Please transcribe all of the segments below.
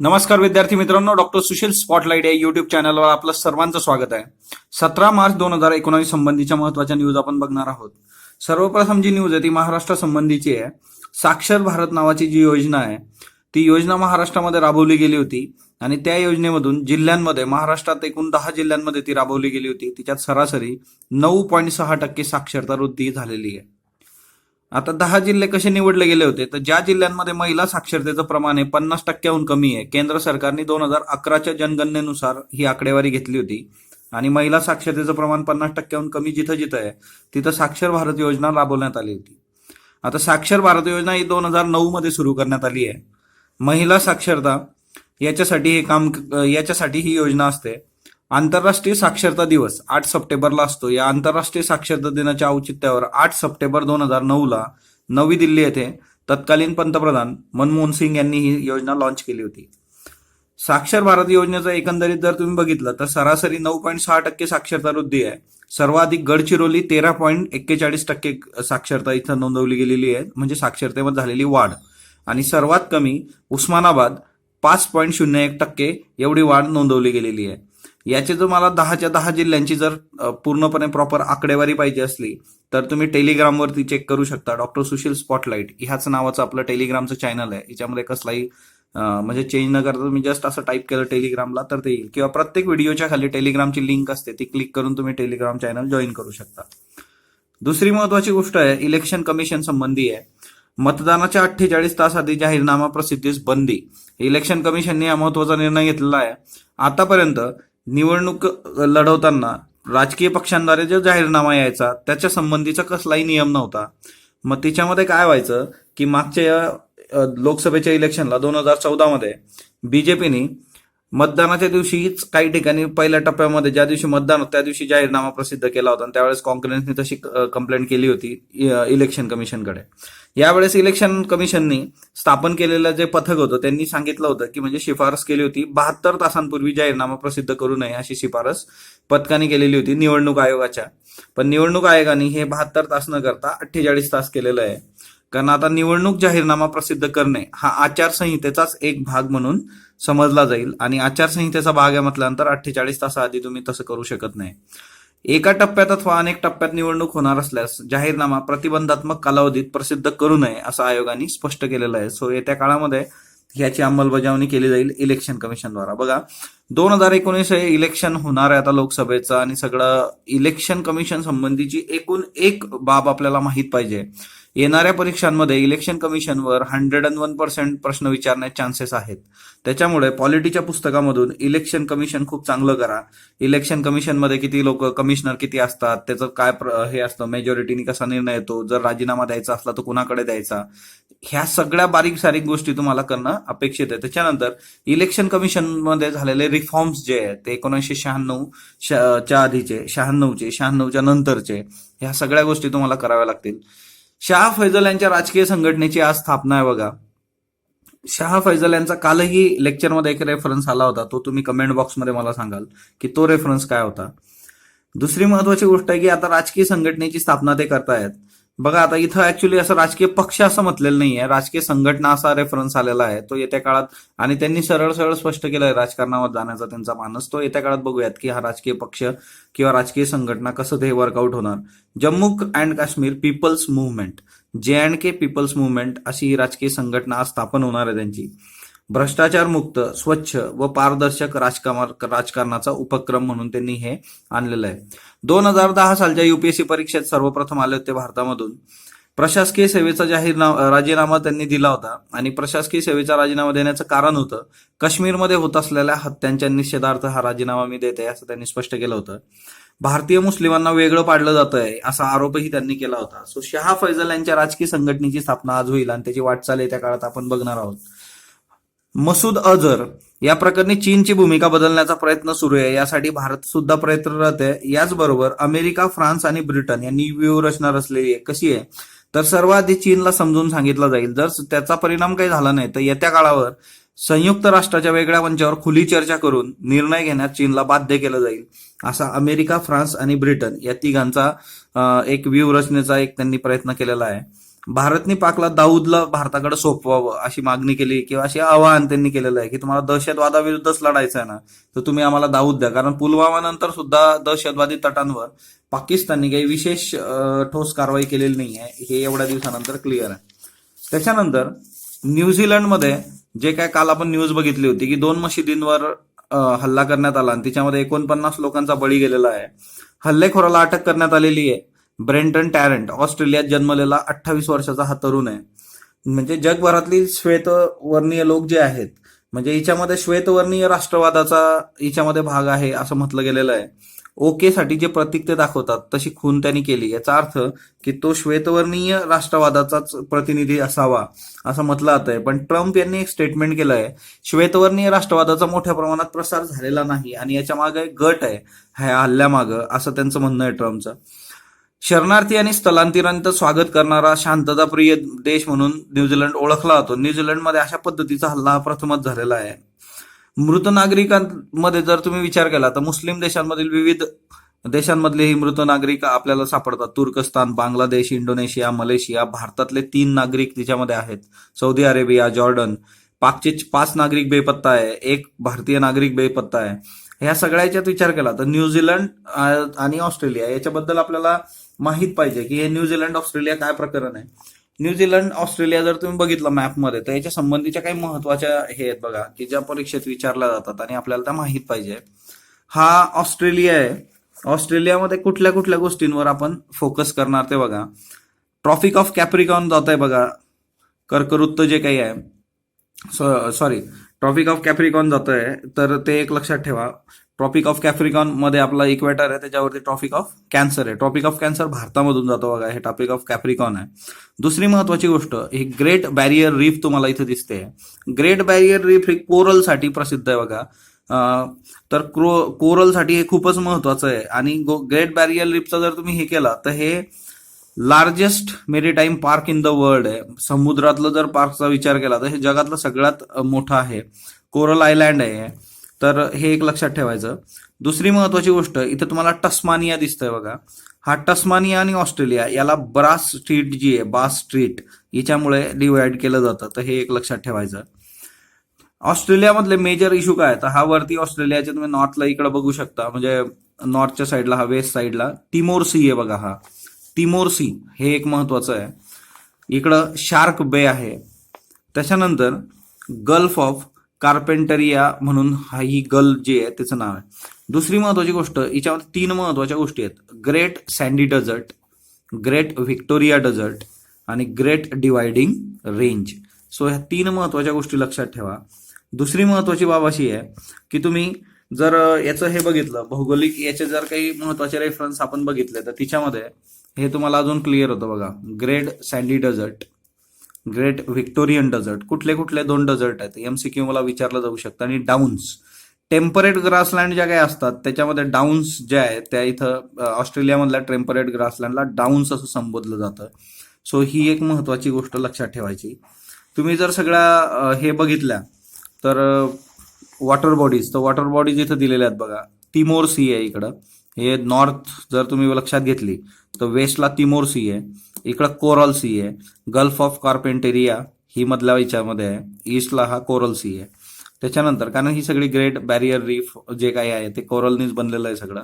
नमस्कार विद्यार्थी मित्रांनो, डॉक्टर सुशील स्पॉटलाइट या युट्यूब चॅनलवर आपलं सर्वांचं स्वागत आहे. 17 मार्च 2019 संबंधीच्या महत्वाच्या न्यूज आपण बघणार आहोत. सर्वप्रथम जी न्यूज आहे ती महाराष्ट्र संबंधीची आहे. साक्षर भारत नावाची जी योजना आहे ती योजना महाराष्ट्रामध्ये राबवली गेली होती आणि त्या योजनेमधून जिल्ह्यांमध्ये महाराष्ट्रात एकूण 10 जिल्ह्यांमध्ये ती राबवली गेली होती. तिच्यात सरासरी 9.6% साक्षरता वृद्धी झालेली आहे. आता 10 जिल्हे कसे निवडले गेले होते तर ज्या जिल्ह्यांमध्ये महिला साक्षरतेचं प्रमाण आहे 50% कमी आहे. केंद्र सरकारने 2011च्या जनगणनेनुसार ही आकडेवारी घेतली होती आणि महिला साक्षरतेचं प्रमाण 50% कमी जिथं जिथं आहे तिथं साक्षर भारत योजना राबवण्यात आली होती. आता साक्षर भारत योजना ही 2009 मध्ये सुरू करण्यात आली आहे. महिला साक्षरता याच्यासाठी ही योजना असते. आंतरराष्ट्रीय साक्षरता दिवस 8 सप्टेंबरला असतो. या आंतरराष्ट्रीय साक्षरता दिनाच्या औचित्यावर 8 सप्टेंबर 2009ला नवी दिल्ली येथे तत्कालीन पंतप्रधान मनमोहन सिंग यांनी ही योजना लॉन्च केली होती. साक्षर भारत योजनेचं एकंदरीत जर तुम्ही बघितलं तर सरासरी 9.6% साक्षरता वृद्धी आहे. सर्वाधिक गडचिरोली 13.41% साक्षरता इथं नोंदवली गेलेली आहे, म्हणजे साक्षरतेमध्ये झालेली वाढ. आणि सर्वात कमी उस्मानाबाद 5.01% एवढी वाढ नोंदवली गेलेली आहे. याची जर मला 10च्या 10 जिल्ह्यांची जर पूर्णपणे प्रॉपर आकडेवारी पाहिजे असली तर तुम्ही टेलिग्रामवरती चेक करू शकता. डॉक्टर सुशील स्पॉटलाइट ह्याच नावाचं आपलं टेलिग्रामचं चॅनल आहे. याच्यामध्ये कसलाही म्हणजे चेंज न करता तुम्ही जस्ट असं टाईप केलं टेलिग्रामला तर ते येईल, किंवा प्रत्येक व्हिडिओच्या खाली टेलिग्रामची लिंक असते, ती क्लिक करून तुम्ही टेलिग्राम चॅनल जॉईन करू शकता. दुसरी महत्वाची गोष्ट आहे इलेक्शन कमिशन संबंधी आहे. मतदानाच्या 48 तास आधी जाहीरनामा प्रसिद्धीस बंदी. इलेक्शन कमिशनने हा महत्वाचा निर्णय घेतलेला आहे. आतापर्यंत निवडणूक लढवताना राजकीय पक्षांद्वारे जो जाहीरनामा यायचा त्याच्या संबंधीचा कसलाही नियम नव्हता. मग तिच्यामध्ये काय व्हायचं की मागच्या लोकसभेच्या इलेक्शनला 2014 मध्ये बीजेपीने मतदानाच्या दिवशीच काही ठिकाणी पहिल्या टप्प्यामध्ये ज्या दिवशी मतदान होतं त्या दिवशी जाहीरनामा प्रसिद्ध केला होता आणि त्यावेळेस काँग्रेसने तशी कंप्लेंट केली होती इलेक्शन कमिशनकडे. यावेळेस इलेक्शन कमिशननी स्थापन केलेलं जे पथक होतं त्यांनी सांगितलं होतं की म्हणजे शिफारस केली होती 72 तासांपूर्वी जाहीरनामा प्रसिद्ध करू नये अशी शिफारस पथकाने केलेली होती निवडणूक आयोगाच्या. पण निवडणूक आयोगाने हे 72 तास न करता 48 तास केलेलं आहे. कारण आता निवडणूक जाहीरनामा प्रसिद्ध करणे हा आचारसंहितेचाच एक भाग म्हणून समजला जाईल आणि आचारसंहितेचा भाग आहे म्हटल्यानंतर 48 तासाआधी तुम्ही तसं करू शकत नाही. एका टप्प्यात अथवा अनेक टप्प्यात निवडणूक होणार असल्यास जाहीरनामा प्रतिबंधात्मक कालावधीत प्रसिद्ध करू नये असं आयोगाने स्पष्ट केलेलं आहे. सो येत्या काळामध्ये याची अंमलबजावणी केली जाईल इलेक्शन कमिशनद्वारा. बघा 2019 हे इलेक्शन होणार आहे आता लोकसभेचं आणि सगळं इलेक्शन कमिशन संबंधीची एकूण एक बाब आपल्याला माहित पाहिजे. येणाऱ्या परीक्षांमध्ये इलेक्शन कमिशनवर 101% प्रश्न विचारण्याचे चान्सेस आहेत. त्याच्यामुळे पॉलिटीच्या पुस्तकामधून इलेक्शन कमिशन खूप चांगलं करा. इलेक्शन कमिशनमध्ये किती लोक कमिशनर किती असतात, त्याचं काय हे असतं, मेजॉरिटीने कसा निर्णय येतो, जर राजीनामा द्यायचा असला तर कुणाकडे द्यायचा, ह्या सगळ्या बारीक सारीक गोष्टी तुम्हाला करणं अपेक्षित आहे. त्याच्यानंतर इलेक्शन कमिशनमध्ये झालेले रिफॉर्म्स जे आहेत ते 1996 च्या आधीचे, 96च्या नंतरचे, ह्या सगळ्या गोष्टी तुम्हाला कराव्या लागतील. शाह फैजल यांच्या राजकीय संघटनेची आज स्थापना आहे. बघा शाह फैजल यांचा कालही लेक्चरमध्ये एक रेफरन्स आला होता, तो तुम्ही कमेंट बॉक्समध्ये मला सांगाल की तो रेफरन्स काय होता. दुसरी महत्वाची गोष्ट आहे की आता राजकीय संघटनेची स्थापना ते करतायत. बघा आता इथं ऍक्च्युली असं राजकीय पक्ष असं म्हटलेलं नाहीये, राजकीय संघटना असा रेफरन्स आलेला आहे. तो येत्या काळात, आणि त्यांनी सरळ सरळ स्पष्ट केलंय राजकारणावर जाण्याचा त्यांचा मानस, तो येत्या काळात बघूयात की हा राजकीय पक्ष किंवा राजकीय संघटना कसं ते वर्कआउट होणार. Jammu and Kashmir peoples movement, JK peoples movement अशी ही राजकीय संघटना आज स्थापन होणार आहे त्यांची. भ्रष्टाचार मुक्त, स्वच्छ व पारदर्शक राजकारणाचा उपक्रम म्हणून त्यांनी हे आणलेलं आहे. 2010 सालच्या UPSC परीक्षेत सर्वप्रथम आले होते भारतामधून. प्रशासकीय सेवेचा राजीनामा त्यांनी दिला होता आणि प्रशासकीय सेवेचा राजीनामा देण्याचं कारण होतं काश्मीरमध्ये होत असलेल्या हत्यांच्या निषेधार्थ हा राजीनामा मी देते असं त्यांनी स्पष्ट केलं होतं. भारतीय मुस्लिमांना वेगळं पाडलं जात आहे असा आरोपही त्यांनी केला होता. सो शाह फैजल यांच्या राजकीय संघटनेची स्थापना आज होईल आणि त्याची वाटचाल येत्या काळात आपण बघणार आहोत. मसूद अझहर या प्रकरणी चीनची भूमिका बदलण्याचा प्रयत्न सुरू आहे. यासाठी भारत सुद्धा प्रयत्नरत आहे. याचबरोबर अमेरिका, फ्रान्स आणि ब्रिटन यांनी व्यूहरचना रचलेली आहे. कशी आहे तर सर्वाधिक चीनला समजून सांगितलं जाईल. जर त्याचा परिणाम काही झाला नाही तर येत्या काळावर संयुक्त राष्ट्राच्या वेगळ्या मंचावर खुली चर्चा करून निर्णय घेण्यात चीनला बाध्य केलं जाईल, असा अमेरिका, फ्रान्स आणि ब्रिटन या तिघांचा एक व्यूहरचनेचा एक त्यांनी प्रयत्न केलेला आहे. भारतने पाकला दाऊदला भारताकडे सोपवावं अशी मागणी केली किंवा अशी आवाहन त्यांनी केलेलं आहे की तुम्हाला दहशतवादाविरुद्धच लढायचं आहे ना, तर तुम्ही आम्हाला दाऊद द्या. कारण पुलवामा नंतर सुद्धा दहशतवादी तटांवर पाकिस्तानने काही विशेष ठोस कारवाई केलेली नाही आहे, हे एवढ्या दिवसानंतर क्लिअर आहे. त्याच्यानंतर न्यूझीलंडमध्ये जे काय काल आपण न्यूज बघितली होती की 2 मशिदींवर हल्ला करण्यात आला आणि त्याच्यामध्ये 49 लोकांचा बळी गेलेला आहे. हल्लेखोराला अटक करण्यात आलेली आहे. ब्रेंटन टॅरंट, ऑस्ट्रेलियात जन्मलेला 28 वर्षाचा हा तरुण आहे. म्हणजे जगभरातली श्वेतवर्णीय लोक जे आहेत, म्हणजे हिच्यामध्ये श्वेतवर्णीय राष्ट्रवादाचा हिच्यामध्ये भाग आहे असं म्हटलं गेलेलं आहे. ओके साठी जे प्रतीक ते दाखवतात तशी खून त्यांनी केली, याचा अर्थ की तो श्वेतवर्णीय राष्ट्रवादाचाच प्रतिनिधी असावा असं म्हटलं जात आहे. पण ट्रम्प यांनी एक स्टेटमेंट केलं आहे, श्वेतवर्णीय राष्ट्रवादाचा मोठ्या प्रमाणात प्रसार झालेला नाही आणि याच्या मागे एक गट आहे ह्या हल्ल्यामागं, असं त्यांचं म्हणणं आहे ट्रम्पचं. शरणार्थी आणि स्थलांतरांचं स्वागत करणारा शांतताप्रिय देश म्हणून न्यूझीलंड ओळखला जातो. न्यूझीलंडमध्ये अशा पद्धतीचा हल्ला हा प्रथमच झालेला आहे. मृत नागरिकांमध्ये जर तुम्ही विचार केला तर मुस्लिम देशांमधील विविध देशांमधले ही मृत नागरिक आपल्याला सापडतात. तुर्कस्तान, बांगलादेश, इंडोनेशिया, मलेशिया. भारतातले 3 नागरिक तिच्यामध्ये आहेत. Saudi Arabia, Jordan. पाकचे 5 नागरिक बेपत्ता आहे, 1 भारतीय नागरिक बेपत्ता आहे. ह्या सगळ्याच्यात विचार केला तर न्यूझीलंड आणि ऑस्ट्रेलिया याच्याबद्दल आपल्याला माहित पाहिजे की हे न्यूझीलंड ऑस्ट्रेलिया काय प्रकरण आहे. न्यूझीलंड ऑस्ट्रेलिया जर तुम्ही बघितलं मॅपमध्ये तर याच्या संबंधीच्या काही महत्वाच्या हे आहेत बघा की ज्या परीक्षेत विचारल्या जातात आणि आपल्याला त्या माहित पाहिजे. हा ऑस्ट्रेलिया आहे. ऑस्ट्रेलियामध्ये कुठल्या कुठल्या गोष्टींवर आपण फोकस करणार ते बघा. ट्रॉपिक ऑफ कॅप्रिकॉन जात आहे बघा, कर्कवृत्त जे काही आहे, सॉरी ट्रॉपिक ऑफ कॅप्रिकॉन जात आहे, तर ते एक लक्षात ठेवा. ट्रॉपिक ऑफ कॅप्रिकॉन मध्ये आपला इक्वेटर आहे, त्याच्यावरती ट्रॉपिक ऑफ कॅन्सर आहे. ट्रॉपिक ऑफ कॅन्सर भारतामधून जातो बघा, हे ट्रॉपिक ऑफ कॅप्रिकॉन आहे. दुसरी महत्वाची गोष्ट, ही ग्रेट बॅरियर रीफ तुम्हाला इथे दिसते. ग्रेट बॅरियर रीफ ही कोरलसाठी प्रसिद्ध आहे बघा. तर कोरलसाठी हे खूपच महत्वाचं आहे. आणि ग्रेट बॅरियर रीफचा जर तुम्ही हे केला तर हे largest maritime park in the world आहे. समुद्रातलं जर पार्कचा विचार केला तर हे जगातलं सगळ्यात मोठं आहे. कोरल आयलँड आहे. तर हे एक लक्षात ठेवायचं. दुसरी महत्वाची गोष्ट, इथे तुम्हाला टस्मानिया दिसतंय बघा. हा टस्मानिया आणि ऑस्ट्रेलिया याला ब्रास स्ट्रीट जी आहे, बास स्ट्रीट, याच्यामुळे डिवाइड केलं जातं. तर हे एक लक्षात ठेवायचं. ऑस्ट्रेलियामधले मेजर इश्यू काय, तर हा वरती ऑस्ट्रेलियाच्या तुम्ही नॉर्थला इकडे बघू शकता, म्हणजे नॉर्थच्या साईडला, हा वेस्ट साईडला तिमोर सी आहे बघा. हा तिमोर सी हे एक महत्वाचं आहे. इकडं शार्क बे आहे. त्याच्यानंतर गल्फ ऑफ कार्पेंटरिया म्हणून ही गल्फ जी आहे त्याचं नाव आहे. दुसरी महत्वाची गोष्ट, याच्यामध्ये 3 महत्वाच्या गोष्टी आहेत. Great Sandy Desert, Great Victoria Desert आणि ग्रेट डिवायडिंग रेंज. सो ह्या 3 महत्वाच्या गोष्टी लक्षात ठेवा. दुसरी महत्वाची बाब अशी आहे की तुम्ही जर याचं हे बघितलं, भौगोलिक याचे जर काही महत्वाचे रेफरन्स आपण बघितले तर तिच्यामध्ये हे तुम्हाला अजून क्लिअर होतं बघा. Great Sandy Desert, Great Victorian Desert, कुठले कुठले 2 डेझर्ट आहेत एमसीक्यू मला विचारलं जाऊ शकतं. आणि डाऊन्स, टेम्परेट ग्रासलँड ज्या काही असतात त्याच्यामध्ये डाऊन्स ज्या आहेत त्या इथं ऑस्ट्रेलियामधल्या टेम्परेट ग्रासलँडला डाऊन्स असं संबोधलं जातं. सो ही एक महत्वाची गोष्ट लक्षात ठेवायची. तुम्ही जर सगळ्या हे बघितल्या तर वॉटर बॉडीज, तर वॉटर बॉडीज इथं दिलेल्या आहेत बघा. तिमोर सी आहे इकडं. हे नॉर्थ जर तुम्ही लक्षात घेतली तर वेस्टला तिमोर सी आहे, इकडं कोरल सी आहे. गल्फ ऑफ कार्पेंटेरिया ही मधल्या याच्यामध्ये आहे. ईस्टला हा कोरल सी आहे. त्याच्यानंतर कारण ही सगळी ग्रेट बॅरियर रीफ जे काही आहे ते कोरलनीच बनलेलं आहे सगळं.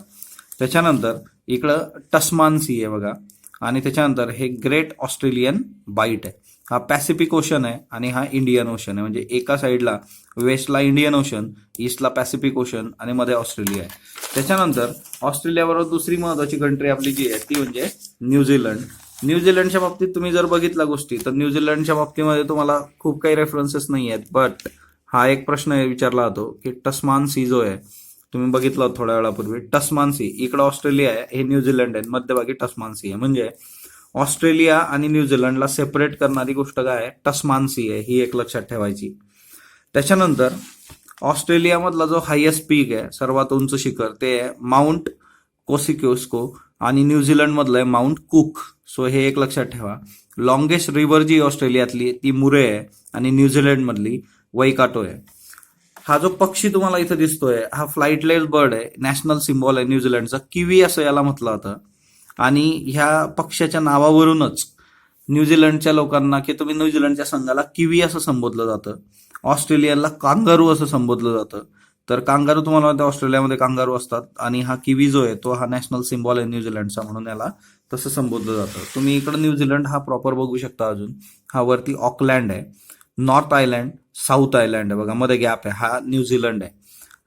त्याच्यानंतर इकडं टस्मान सी आहे बघा. आणि त्याच्यानंतर हे ग्रेट ऑस्ट्रेलियन बाईट आहे. हा पॅसिफिक ओशन आहे आणि हा इंडियन ओशन आहे. म्हणजे एका साईडला वेस्टला इंडियन ओशन, ईस्टला पॅसिफिक ओशन आणि मध्ये ऑस्ट्रेलिया आहे. त्याच्यानंतर ऑस्ट्रेलियाबरोबर दुसरी महत्वाची कंट्री आपली जी आहे ती म्हणजे न्यूझीलंड. न्यूझीलंडच्या बाबतीत तुम्ही जर बघितला गोष्टी तर न्यूझीलंडच्या बाबतीमध्ये तुम्हाला खूप काही रेफरन्सेस नाही आहेत. बट हा एक प्रश्न विचारला जातो की टस्मान सी जो आहे तुम्ही बघितला थोड्या वेळापूर्वी, टस्मान सी इकडं ऑस्ट्रेलिया आहे, हे न्यूझीलंड आहे, मध्यभागी टस्मान सी आहे. म्हणजे ऑस्ट्रेलिया आणि न्यूझीलंडला सेपरेट करणारी गोष्ट काय आहे, टस्मान सी आहे. ही एक लक्षात ठेवायची. त्याच्यानंतर ऑस्ट्रेलियामधला जो हायेस्ट पीक आहे, सर्वात उंच शिखर, ते आहे माउंट कोसिकोस्को आणि न्यूझीलंडमधलं आहे माउंट कुक. सो हे एक लक्षात ठेवा. लॉंगेस्ट रिव्हर जी ऑस्ट्रेलियातली ती मुरे आहे आणि न्यूझीलंडमधली वैकाटो आहे. हा जो पक्षी तुम्हाला इथं दिसतोय हा फ्लाइटलेस बर्ड आहे. नॅशनल सिम्बॉल आहे न्यूझीलंडचा. किवी असं याला म्हटलं जातं. आणि ह्या पक्ष्याच्या नावावरूनच न्यूझीलंडच्या लोकांना की तुम्ही न्यूझीलंडच्या संघाला किवी असं संबोधलं जातं. ऑस्ट्रेलियाला कांगारू असं संबोधलं जातं. तर कांगारू तुम्हाला माहिती आहे, ऑस्ट्रेलियामध्ये कांगारू असतात आणि हा किवी जो आहे तो हा नॅशनल सिम्बॉल आहे न्यूझीलंडचा, म्हणून याला तसं संबोधलं जातं. तुम्ही इकडे न्यूझीलंड हा प्रॉपर बघू शकता. अजून हा वरती ऑकलँड आहे, नॉर्थ आयलँड, साऊथ आयलँड आहे बघा, मध्ये गॅप आहे, हा न्यूझीलंड आहे.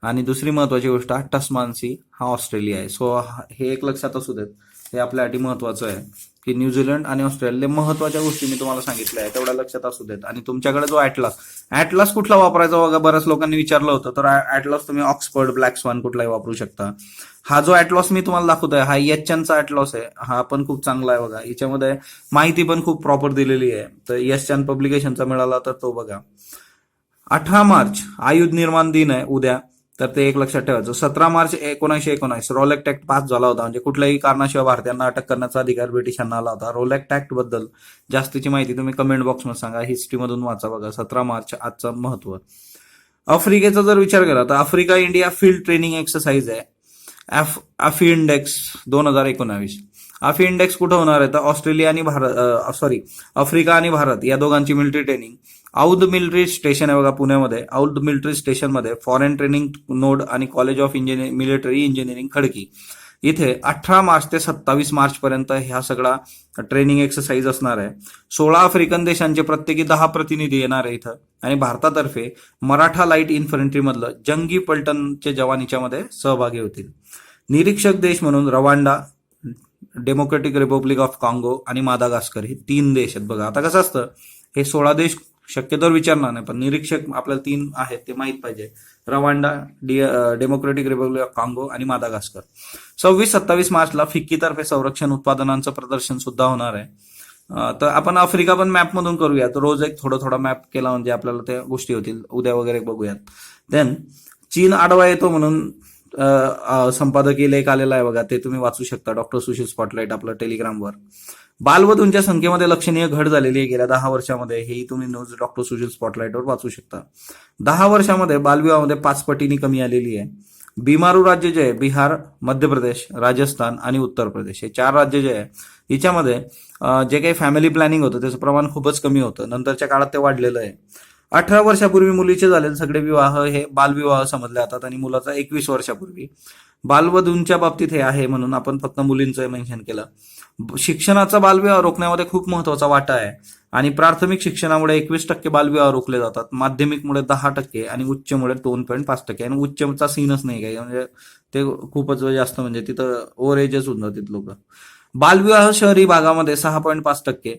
आणि दुसरी महत्वाची गोष्ट हा टस्मान सी हा ऑस्ट्रेलिया आहे. सो हे एक लक्षात असू देत, हे आपल्यासाठी महत्वाचं आहे की न्यूझीलंड आणि ऑस्ट्रेलिया महत्वाच्या गोष्टी मी तुम्हाला सांगितल्या आहे, तेवढ्या लक्षात असू देत. आणि तुमच्याकडे जो ॲटलास कुठला वापरायचा बघा, बऱ्याच लोकांनी विचारलं होतं. तर ॲटलास तुम्ही ऑक्सफर्ड, ब्लॅक स्वान कुठलाही वापरू शकता. हा जो ॲटलॉस मी तुम्हाला दाखवतोय हा यशचंदचा ॲटलॉस आहे, हा पण खूप चांगला आहे बघा. याच्यामध्ये माहिती पण खूप प्रॉपर दिलेली आहे. तर यशचंद पब्लिकेशनचा मिळाला तर तो बघा. 18 मार्च आयुध निर्माण दिन आहे उद्या, तर ते एक लक्षात ठेवायचं. 17 मार्च 1919 रोलेक्ट ऍक्ट पास झाला होता. म्हणजे कुठल्याही कारणाशिवाय भारतीयांना अटक करण्याचा अधिकार ब्रिटिशांना आला होता. रोलेक्ट ऍक्ट बद्दल जास्तीची माहिती तुम्ही कमेंट बॉक्समध्ये सांगा, हिस्ट्रीमधून वाचा बघा. 17 मार्च आजचं महत्व. आफ्रिकेचा जर विचार केला तर Africa India field training exercise आहे आफी इंडेक्स 2019. आफी इंडेक्स कुठं होणार आहे तर ऑस्ट्रेलिया आणि आफ्रिका आणि भारत या दोघांची military training Aundh military station आहे बघा पुण्यामध्ये. औध मिलिटरी स्टेशनमध्ये फॉरेन ट्रेनिंग नोड आणि college of military engineering Khadki इथे 18 मार्च ते 27 मार्च पर्यंत ह्या सगळा ट्रेनिंग एक्सरसाइज असणार आहे. 16 आफ्रिकन देशांचे प्रत्येकी 10 प्रतिनिधी येणार आहे इथं. आणि भारतातर्फे मराठा लाईट इन्फंट्री मधलं जंगी पलटनचे जवान याच्यामध्ये सहभागी होतील. निरीक्षक देश म्हणून रवांडा, डेमोक्रेटिक रिपब्लिक ऑफ काँगो आणि मादागास्कर हे 3 देश आहेत बघा. आता कसं असतं, हे 16 देश शक्यतोवर विचारणार नाही, पण निरीक्षक आपल्याला 3 आहेत ते माहीत पाहिजे. रवांडा, डेमोक्रेटिक रिपब्लिक ऑफ काँगो आणि मादागास्कर. 26-27 मार्चला फिक्कीतर्फे संरक्षण उत्पादनांचं प्रदर्शन सुद्धा होणार आहे. तर आपण आफ्रिका पण मॅप मधून करूया. तर रोज एक थोडा मॅप केला म्हणजे आपल्याला त्या गोष्टी होतील. उद्या वगैरे बघूयात. देन चीन आडवा येतो म्हणून संपादकीय लेख आलेला आहे बघा, ते तुम्ही वाचू शकता. डॉक्टर सुशील स्पॉटलाइट आपलं टेलिग्रामवर. बालवधूंच्या संख्येमध्ये लक्षणीय घट झालेली आहे गेल्या 10 वर्षामध्ये, हेही तुम्ही न्यूज डॉक्टर सुशील स्पॉटलाइटवर वाचू शकता. 10 वर्षामध्ये बालविवाहामध्ये 5 पटींनी कमी आलेली आहे. बिमारू राज्य जे आहे बिहार, मध्य प्रदेश, राजस्थान आणि उत्तर प्रदेश हे 4 राज्य जे आहे हिच्यामध्ये जे काही फॅमिली प्लॅनिंग होतं त्याचं प्रमाण खूपच कमी होतं. नंतरच्या काळात ते वाढलेलं आहे. 18 वर्षापूर्वी मुलीचे झालेले सगळे विवाह हे बालविवाह समजले जातात आणि मुलाचा 21 वर्षापूर्वी. बालवधूंच्या बाबतीत हे आहे म्हणून आपण फक्त मुलींचं मेन्शन केलं. शिक्षणाचा बालविवाह रोखण्यामध्ये खूप महत्वाचा वाटा आहे आणि प्राथमिक शिक्षणामुळे 21% बालविवाह रोखले जातात, माध्यमिकमुळे 10% आणि उच्चमुळे 2.5%. आणि उच्चचा सीनच नाही काही, म्हणजे ते खूपच जास्त, म्हणजे तिथं ओव्हर एजच होऊन जातात लोक. बालविवाह शहरी भागामध्ये 6.5%,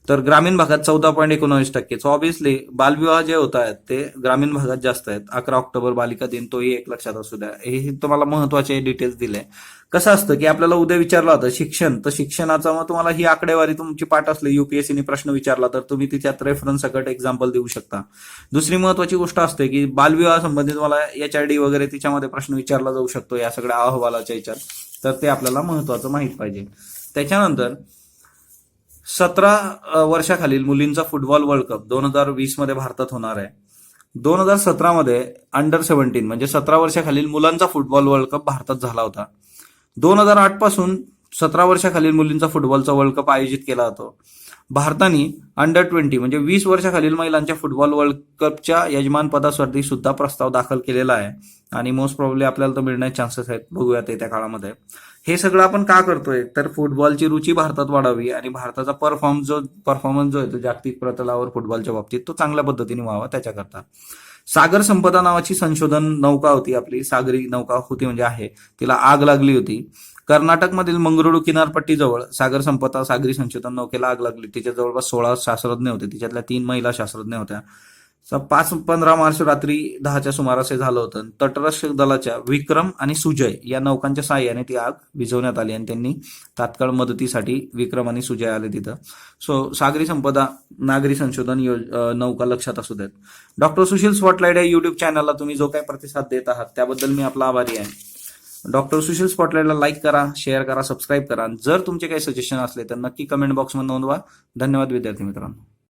तर ग्रामीण भागात 14.19%. सो ऑब्व्हियसली बालविवाह जे होत आहेत ते ग्रामीण भागात जास्त आहेत. 11 ऑक्टोबर बालिका दिन, तोही एक लक्षात असू द्या. हे तुम्हाला महत्वाचे डिटेल्स दिले. कसं असतं की आपल्याला उद्या विचारलं होतं शिक्षण, तर शिक्षणाचा मग तुम्हाला ही आकडेवारी तुमची पाठ असली, युपीएससीने प्रश्न विचारला तर तुम्ही तिच्यात रेफरन्स सकट एक्झाम्पल देऊ शकता. दुसरी महत्वाची गोष्ट असते की बालविवाह संबंधित मला HRD वगैरे तिच्यामध्ये प्रश्न विचारला जाऊ शकतो या सगळ्या अहवालाच्या याच्यात, तर ते आपल्याला महत्वाचं माहित पाहिजे. त्याच्यानंतर 17 वर्षाखालील मुलींचा फुटबॉल वर्ल्ड कप 2020 मध्ये भारतात होणार आहे. 2017 मध्ये अंडर 17 म्हणजे 17 वर्षाखालील मुलांचा फुटबॉल वर्ल्ड कप भारतात झाला होता. 2008 पासून 17 वर्षाखालील मुलींचा फुटबॉलचा वर्ल्ड कप आयोजित केला जातो. भारताने अंडर 20 म्हणजे 20 वर्षाखालील महिलांच्या फुटबॉल वर्ल्ड कपच्या यजमानपदासाठी सुद्धा प्रस्ताव दाखल केलेला आहे आणि मोस्ट प्रॉब्ली आपल्याला तर मिळण्याचे चान्सेस आहेत. बघूयात येत्या काळामध्ये. हे सगळं आपण का करतोय तर फुटबॉलची रुची भारतात वाढावी आणि भारताचा परफॉर्मन्स जो आहे तो जागतिक प्रतलावर फुटबॉलच्या बाबतीत तो चांगल्या पद्धतीने व्हावा त्याच्याकरता. सागर संपदा नावाची संशोधन नौका होती आपली, सागरी नौका होती म्हणजे आहे, तिला आग लागली होती. कर्नाटकमधील मंगरुळू किनारपट्टीजवळ सागर संपदा सागरी संशोधन नौकेला आग लागली. तिच्या जवळपास 16 शास्त्रज्ञ होते, तिच्यातल्या 3 महिला शास्त्रज्ञ होत्या. 15 मार्च रात्री 10च्या सुमारास हे झालं होतं. तटरक्षक दलाच्या विक्रम आणि सुजय या नौकांच्या साहाय्याने ती आग विझवण्यात आली आणि त्यांनी तात्काळ मदतीसाठी विक्रम आणि सुजय आले तिथं. सो सागरी संपदा नागरी संशोधन नौका लक्षात असू देत. डॉक्टर सुशील स्पॉटलाइट या युट्यूब चॅनलला तुम्ही जो काही प्रतिसाद देत आहात त्याबद्दल मी आपला आभारी आहे. डॉक्टर सुशील स्पॉटलाइटला लाईक करा, शेअर करा, सबस्क्राईब करा. जर तुमचे काही सजेशन असले तर नक्की कमेंट बॉक्समध्ये नोंदवा. धन्यवाद विद्यार्थी मित्रांनो.